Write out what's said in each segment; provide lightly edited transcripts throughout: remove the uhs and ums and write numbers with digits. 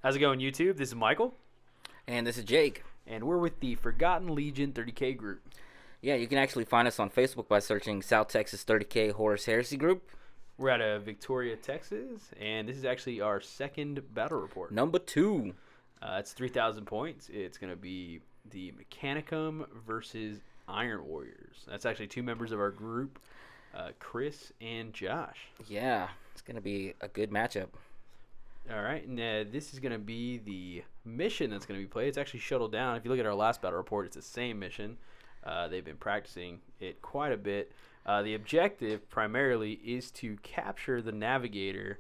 How's it going, YouTube? This is Michael. And this is Jake. And we're with the Forgotten Legion 30K group. Yeah, you can actually find us on Facebook by searching South Texas 30K Horus Heresy group. We're out of Victoria, Texas, and this is actually our second battle report. Number 2. It's 3,000 points. It's going to be the Mechanicum versus Iron Warriors. That's actually two members of our group, Chris and Josh. Yeah, it's going to be a good matchup. All right, and this is going to be the mission that's going to be played. It's actually shuttled down. If you look at our last battle report, it's the same mission. They've been practicing it quite a bit. The objective primarily is to capture the Navigator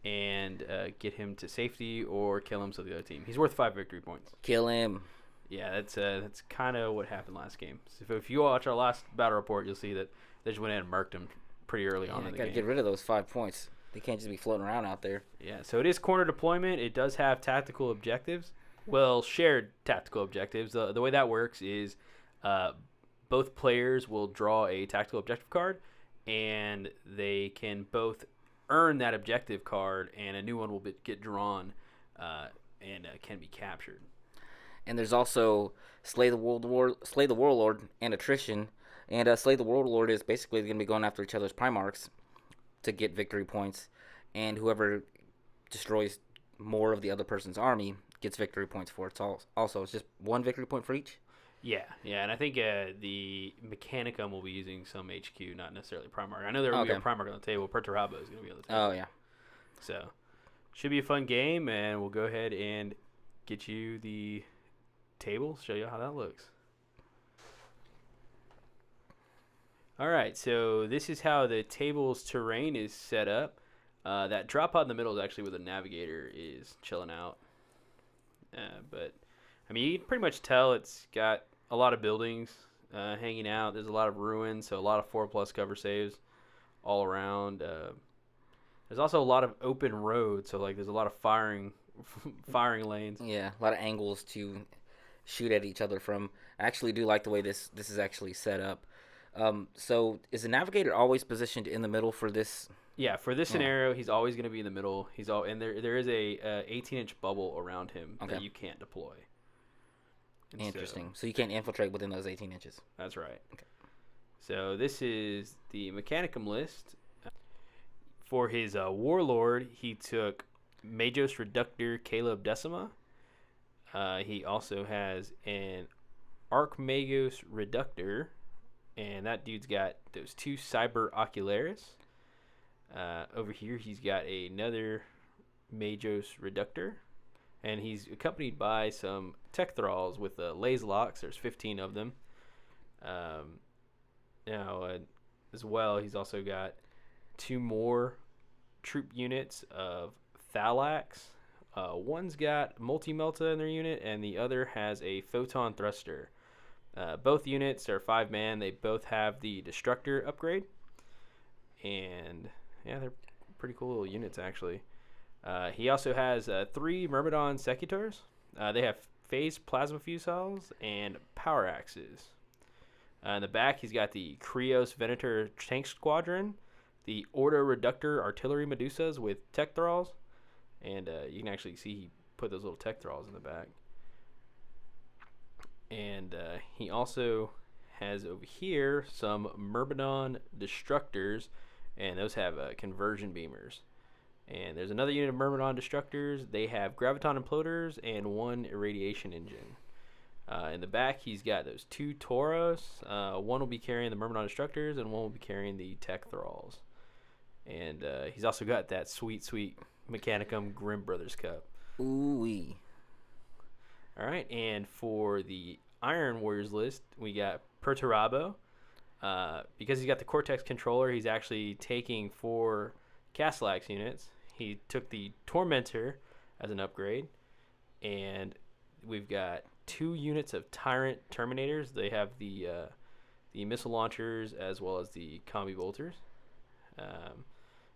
and get him to safety or kill him so the other team. He's worth 5 victory points. Kill him. Yeah, that's kind of what happened last game. So if you watch our last battle report, you'll see that they just went in and murked him pretty early on in the game. Got to get rid of those 5 points. They can't just be floating around out there. Yeah, so it is corner deployment. It does have tactical objectives. Well, shared tactical objectives. The way that works is both players will draw a tactical objective card, and they can both earn that objective card, and a new one will get drawn and can be captured. And there's also Slay the Warlord and Attrition. And Slay the Warlord is basically going to be going after each other's Primarchs to get victory points, and whoever destroys more of the other person's army gets victory points for it. Also, it's just 1 victory point for each. Yeah, and I think the Mechanicum will be using some HQ, not necessarily Primarch. I know there will be a Primarch on the table. Perturabo is going to be on the table. Oh, yeah. So, should be a fun game, and we'll go ahead and get you the table, show you how that looks. All right, so this is how the table's terrain is set up. That drop pod in the middle is actually where the Navigator is chilling out. But, I mean, you can pretty much tell it's got a lot of buildings hanging out. There's a lot of ruins, so a lot of 4+ cover saves all around. There's also a lot of open roads, so, like, there's a lot of firing lanes. Yeah, a lot of angles to shoot at each other from. I actually do like the way this is actually set up. So is the Navigator always positioned in the middle for this? Yeah, for this scenario, he's always going to be in the middle. And there is a 18-inch bubble around him that you can't deploy. And interesting. So you can't infiltrate within those 18 inches. That's right. Okay. So this is the Mechanicum list. For his Warlord, he took Magos Reductor Caleb Decima. He also has an Archmagos Reductor. And that dude's got those 2 Cyber Ocularis. Over here, he's got another Magos Reductor. And he's accompanied by some Tech Thralls with Laze Locks. There's 15 of them. As well, he's also got 2 more troop units of Thalax. One's got Multi-Melta in their unit, and the other has a Photon Thruster. Both units are 5-man. They both have the Destructor upgrade. And, yeah, they're pretty cool little units, actually. He also has 3 Myrmidon Secutors. They have phased plasma fusiles and power axes. In the back, he's got the Krios Venator Tank Squadron, the Ordo Reductor Artillery Medusas with Tech Thralls. And you can actually see he put those little Tech Thralls in the back. And he also has over here some Myrmidon Destructors, and those have conversion beamers. And there's another unit of Myrmidon Destructors. They have Graviton Imploders and 1 Irradiation Engine. In the back, he's got those 2 Tauros. One will be carrying the Myrmidon Destructors, and one will be carrying the Tech Thralls. And he's also got that sweet, sweet Mechanicum Grimm Brothers Cup. Ooh-wee. All right, and for the Iron Warriors list, we got Perturabo. Because he's got the Cortex controller, he's actually taking 4 Castellax units. He took the Tormentor as an upgrade, and we've got 2 units of Tyrant Terminators. They have the missile launchers as well as the combi bolters.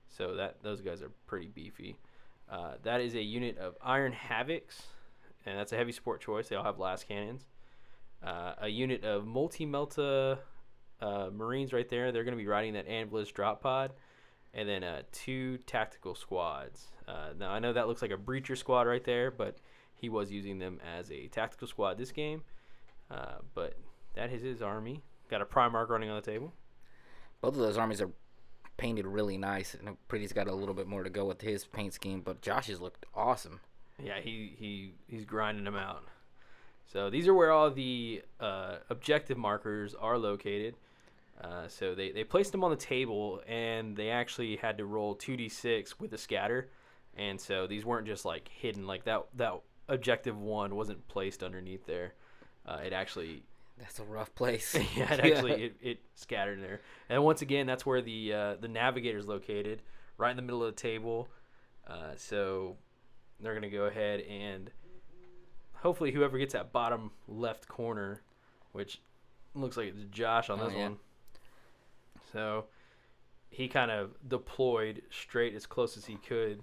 So those guys are pretty beefy. That is a unit of Iron Havocs, and that's a heavy support choice. They all have blast cannons. A unit of Multi-Melta Marines right there. They're going to be riding that Anvilus drop pod. and then 2 tactical squads. Now, I know that looks like a breacher squad right there, but he was using them as a tactical squad this game. But that is his army. Got a Primarch running on the table. Both of those armies are painted really nice, and Pretty's got a little bit more to go with his paint scheme, but Josh's looked awesome. Yeah, he's grinding them out. So these are where all the objective markers are located. So they placed them on the table, and they actually had to roll 2d6 with a scatter. And so these weren't just like hidden, like that objective 1 wasn't placed underneath there. It actually... That's a rough place. Yeah, it scattered there. And once again, that's where the navigator's located, right in the middle of the table. So they're going to go ahead and hopefully whoever gets that bottom left corner, which looks like it's Josh on this one. So he kind of deployed straight as close as he could,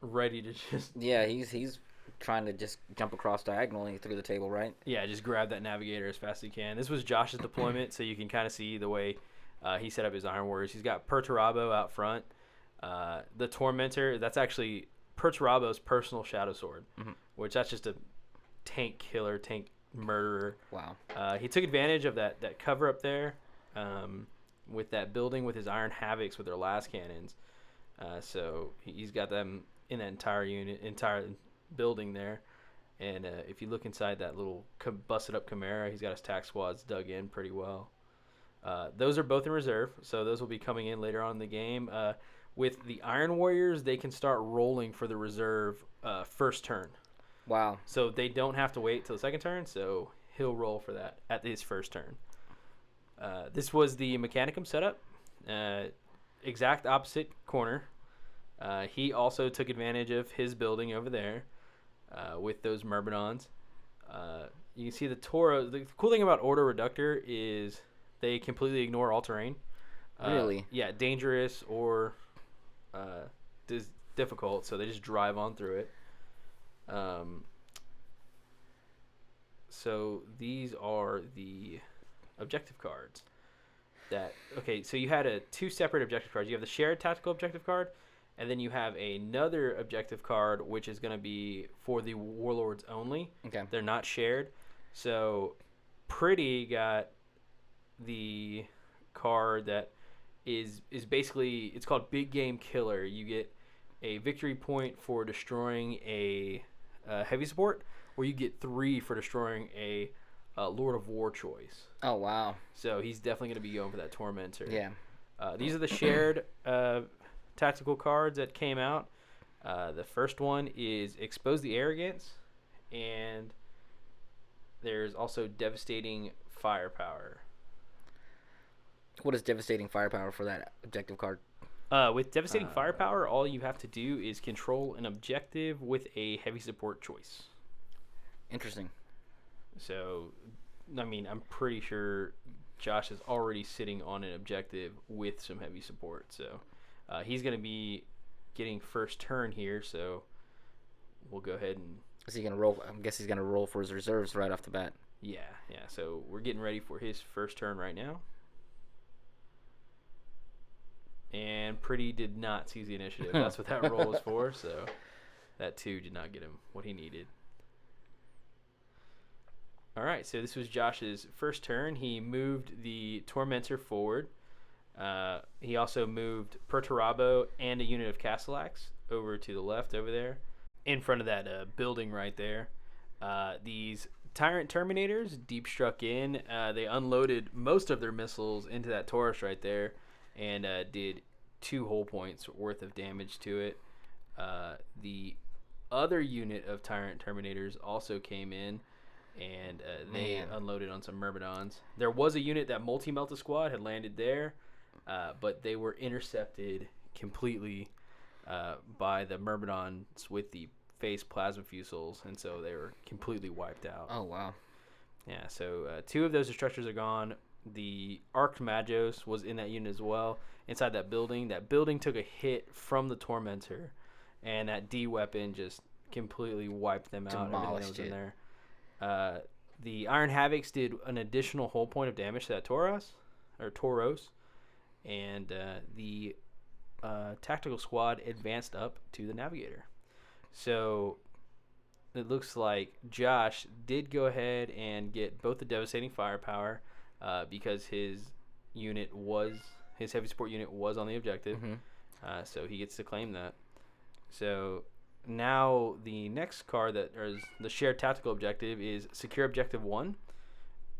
ready to just... Yeah, he's trying to just jump across diagonally through the table, right? Yeah, just grab that navigator as fast as he can. This was Josh's deployment, so you can kind of see the way he set up his Iron Warriors. He's got Perturabo out front. The Tormentor, that's actually Perturabo's personal Shadow Sword, which that's just a tank killer, tank murderer. Wow. He took advantage of that cover up there with that building with his Iron Havocs with their last cannons. So he's got them in that entire building there. And if you look inside that little busted up Chimera, he's got his tack squads dug in pretty well. Those are both in reserve, so those will be coming in later on in the game. With the Iron Warriors, they can start rolling for the reserve first turn. Wow. So they don't have to wait till the second turn, so he'll roll for that at his first turn. This was the Mechanicum setup. Exact opposite corner. He also took advantage of his building over there with those Myrmidons. You can see the Toro. The cool thing about Ordo Reductor is they completely ignore all terrain. Really? Yeah, dangerous or difficult, so they just drive on through it. So these are the objective cards. So you had 2 separate objective cards. You have the shared tactical objective card, and then you have another objective card, which is going to be for the warlords only. Okay. They're not shared. So Pretty got the card that is basically, it's called Big Game Killer. You get a victory point for destroying a heavy support, or you get 3 for destroying a Lord of War choice. Oh, wow. So he's definitely going to be going for that Tormentor. Yeah. These are the shared tactical cards that came out. The first one is Expose the Arrogance, and there's also Devastating Firepower. What is Devastating Firepower for that objective card? With Devastating Firepower, all you have to do is control an objective with a heavy support choice. Interesting. So, I mean, I'm pretty sure Josh is already sitting on an objective with some heavy support. So, he's going to be getting first turn here. So, we'll go ahead and... Is he going to roll? I guess he's going to roll for his reserves right off the bat. Yeah. So, we're getting ready for his first turn right now. And Pretty did not seize the initiative. That's what that roll was for. So, that 2 did not get him what he needed. All right, so this was Josh's first turn. He moved the Tormentor forward. He also moved Perturabo and a unit of Castellax over to the left over there, in front of that building right there. These Tyrant Terminators deep struck in. They unloaded most of their missiles into that Taurus right there and did 2 hull points worth of damage to it. The other unit of Tyrant Terminators also came in, and they unloaded on some Myrmidons. There was a unit that Multi-Melta Squad had landed there, but they were intercepted completely by the Myrmidons with the face plasma fusils, and so they were completely wiped out. Oh, wow. Yeah, so 2 of those structures are gone. The Arced Magos was in that unit as well, inside that building. That building took a hit from the Tormentor, and that D weapon just completely wiped them out. Demolished it. In there. The Iron Havocs did an additional whole point of damage to that Tauros, and the tactical squad advanced up to the navigator. So it looks like Josh did go ahead and get both the devastating firepower because his heavy support unit was on the objective. So he gets to claim that. So now the next card that is the shared tactical objective is secure objective 1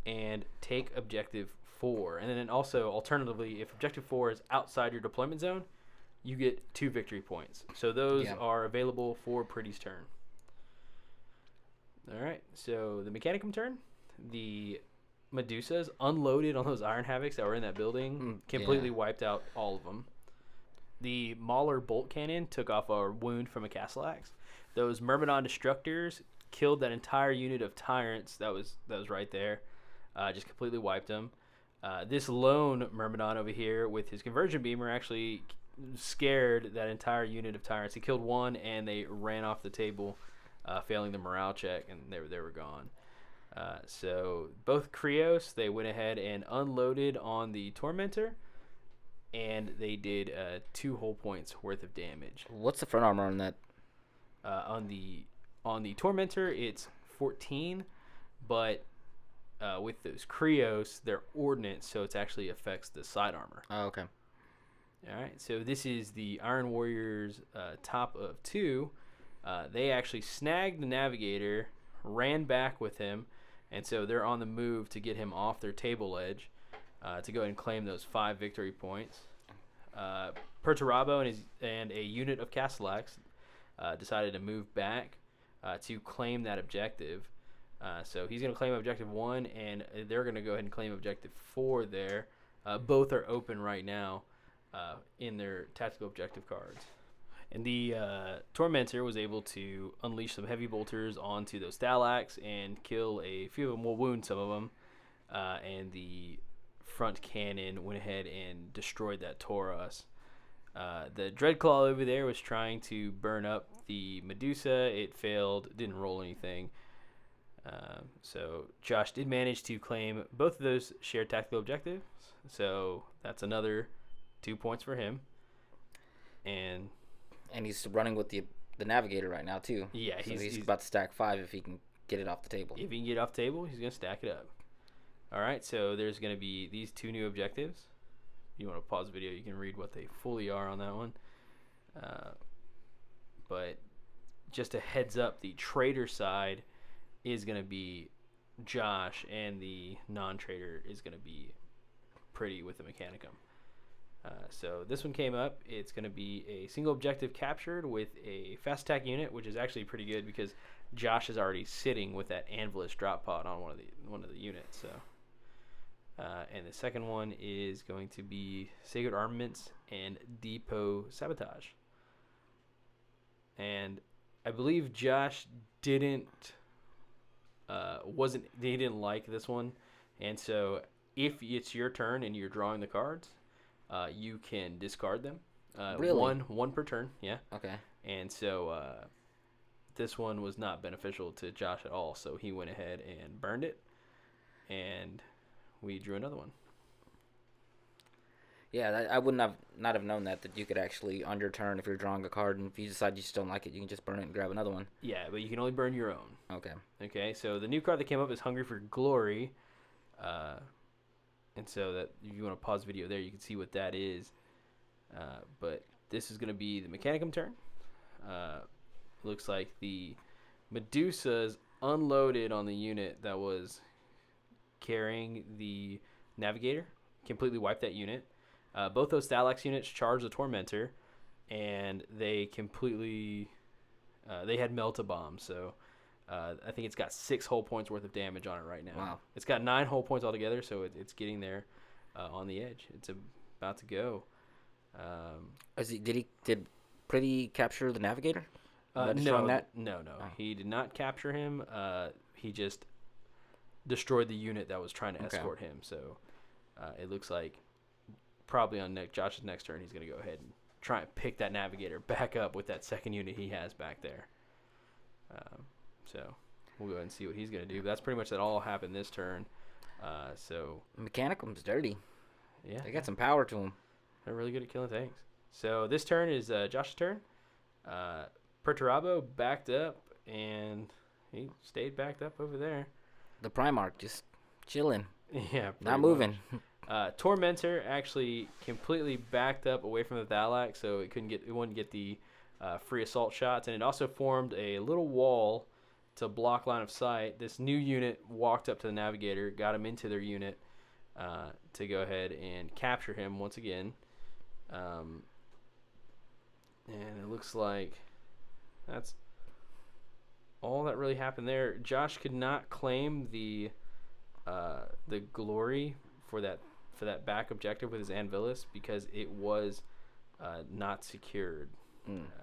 and take objective 4. And then also alternatively, if objective 4 is outside your deployment zone, you get 2 victory points. So those are available for Pretty's turn. All right, so the Mechanicum turn. The Medusas unloaded on those Iron Havocs that were in that building, completely wiped out all of them. The Mauler Bolt Cannon took off a wound from a Castle Axe. Those Myrmidon Destructors killed that entire unit of Tyrants that was right there. Just completely wiped them. This lone Myrmidon over here with his Conversion Beamer actually scared that entire unit of Tyrants. He killed one, and they ran off the table, failing the morale check, and they were gone. So both Krios, they went ahead and unloaded on the Tormentor, and they did 2 whole points worth of damage. What's the front armor on that? On the Tormentor, it's 14, but with those Krios, they're ordnance, so it actually affects the side armor. Oh, okay. All right, so this is the Iron Warriors top of 2. They actually snagged the Navigator, ran back with him, and so they're on the move to get him off their table edge to go ahead and claim those 5 victory points. Perturabo and a unit of Castellax decided to move back to claim that objective. So he's going to claim objective 1, and they're going to go ahead and claim objective 4 there. Both are open right now in their tactical objective cards. And the Tormentor was able to unleash some heavy bolters onto those Thalax and kill a few of them, will wound some of them. And the front cannon went ahead and destroyed that Taurus. The Dreadclaw over there was trying to burn up the Medusa. It failed, didn't roll anything. So Josh did manage to claim both of those shared tactical objectives. So that's another 2 points for him. And he's running with the Navigator right now, too. Yeah, so he's about to stack 5 if he can get it off the table. If he can get it off the table, he's going to stack it up. All right, so there's going to be these 2 new objectives. If you want to pause the video, you can read what they fully are on that one. But just a heads up, the trader side is going to be Josh, and the non-trader is going to be Pretty with the Mechanicum. So this one came up. It's going to be a single objective captured with a fast attack unit, which is actually pretty good because Josh is already sitting with that Anvilus drop pod on one of the units. So, and the second one is going to be Sacred Armaments and Depot Sabotage. And I believe Josh didn't like this one, and so if it's your turn and you're drawing the cards, you can discard them. Really? One per turn, yeah. Okay. And so this one was not beneficial to Josh at all, so he went ahead and burned it, and we drew another one. Yeah, I would not have known that you could actually, on your turn, if you're drawing a card, and if you decide you just don't like it, you can just burn it and grab another one. Yeah, but you can only burn your own. Okay. Okay, so the new card that came up is Hungry for Glory. And so that if you want to pause the video there, you can see what that is. But this is going to be the Mechanicum turn. Looks like the Medusa's unloaded on the unit that was carrying the Navigator. Completely wiped that unit. Both those Thalax units charged the Tormentor, and they completely... they had Melt-A-Bomb, so... I think it's got 6 whole points worth of damage on it right now. Wow. It's got 9 whole points altogether, so it's getting there on the edge. It's about to go. Did Pretty capture the Navigator? No. Oh. He did not capture him. He just destroyed the unit that was trying to escort him. So it looks like probably on Josh's next turn, he's going to go ahead and try and pick that Navigator back up with that second unit he has back there. So we'll go ahead and see what he's going to do. But that's pretty much that all happened this turn. So Mechanicum's dirty. Yeah. They got some power to them. They're really good at killing tanks. So this turn is Josh's turn. Perturabo backed up, and he stayed backed up over there. The Primarch just chilling, Yeah, not moving. Tormentor actually completely backed up away from the Thalax, so it wouldn't get the free assault shots, and it also formed a little wall to block line of sight. This new unit walked up to the Navigator, got him into their unit to go ahead and capture him once again. And it looks like that's all that really happened there. Josh could not claim the glory for that back objective with his Anvilus because it was not secured.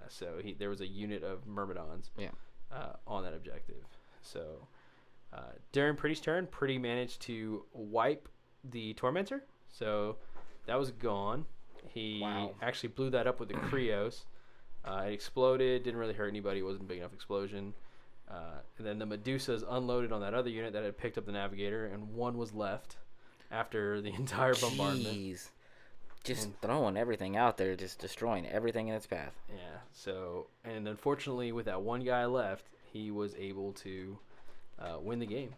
So there was a unit of Myrmidons on that objective. So during Pretty's turn, Pretty managed to wipe the Tormentor. So that was gone. He actually blew that up with the Krios. It exploded, didn't really hurt anybody. It wasn't a big enough explosion. And then the Medusas unloaded on that other unit that had picked up the Navigator, and one was left after the entire bombardment. Jeez. Just throwing everything out there, just destroying everything in its path. Yeah. So, and unfortunately, with that one guy left, he was able to win the game.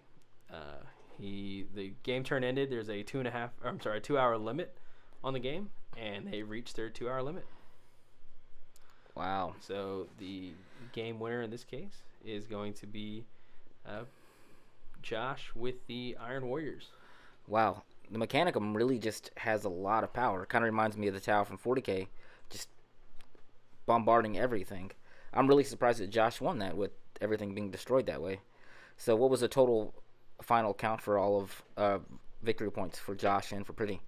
The game turn ended. There's a 2-hour limit on the game, and they reached their 2-hour limit. Wow. So the game winner in this case is going to be Josh with the Iron Warriors. Wow. The Mechanicum really just has a lot of power. Kind of reminds me of the Tau from 40K, just bombarding everything. I'm really surprised that Josh won that with everything being destroyed that way. So what was the total final count for all of victory points for Josh and for Pretty?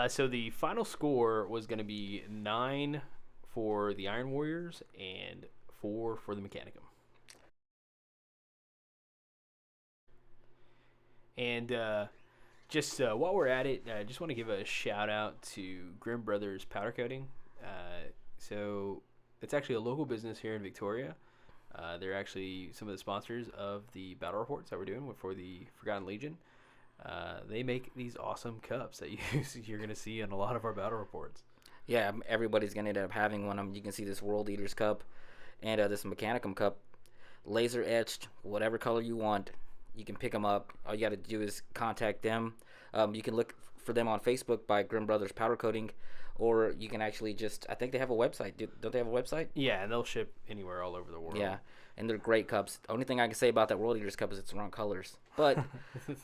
So the final score was going to be 9 for the Iron Warriors and 4 for the Mechanicum. And just while we're at it, I just want to give a shout out to Grimm Brothers Powder Coating. So it's actually a local business here in Victoria. They're actually some of the sponsors of the battle reports that we're doing for the Forgotten Legion. They make these awesome cups that you're going to see in a lot of our battle reports. Yeah, everybody's going to end up having one. You can see this World Eaters cup and this Mechanicum cup, laser etched, whatever color you want. You can pick them up. All you got to do is contact them. You can look for them on Facebook by Grimm Brothers Powder Coating, or you can actually I think they have a website. Don't they have a website? Yeah, and they'll ship anywhere all over the world. Yeah, and they're great cups. The only thing I can say about that World Eaters cup is it's the wrong colors. But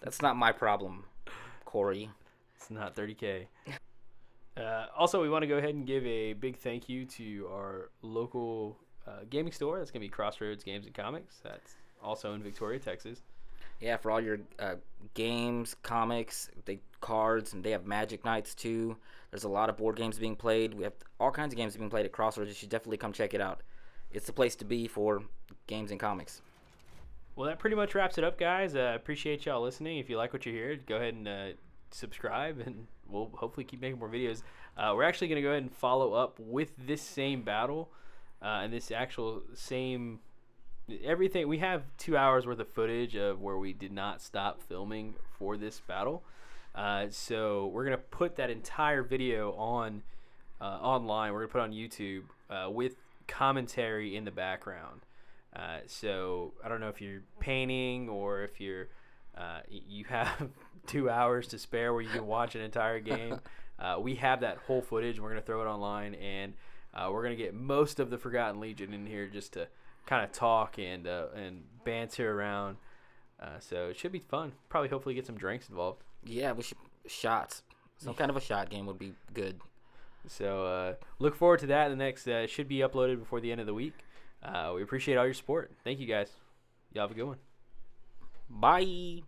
that's not my problem, Corey. It's not 30K. Also, we want to go ahead and give a big thank you to our local gaming store. That's going to be Crossroads Games and Comics. That's also in Victoria, Texas. Yeah, for all your games, comics, cards, and they have Magic Nights too. There's a lot of board games being played. We have all kinds of games being played at Crossroads. You should definitely come check it out. It's the place to be for games and comics. Well, that pretty much wraps it up, guys. Appreciate y'all listening. If you like what you hear, go ahead and subscribe, and we'll hopefully keep making more videos. We're actually going to go ahead and follow up with this same battle and this actual same everything. We have 2 hours worth of footage of where we did not stop filming for this battle. So we're going to put that entire video on online. We're going to put it on YouTube with commentary in the background. So I don't know if you're painting or if you have 2 hours to spare where you can watch an entire game. We have that whole footage. We're going to throw it online, and we're going to get most of the Forgotten Legion in here just to kind of talk and banter around. So it should be fun. Probably hopefully get some drinks involved. Yeah, we should shots. Some kind of a shot game would be good. So look forward to that. The next should be uploaded before the end of the week. We appreciate all your support. Thank you, guys. Y'all have a good one. Bye.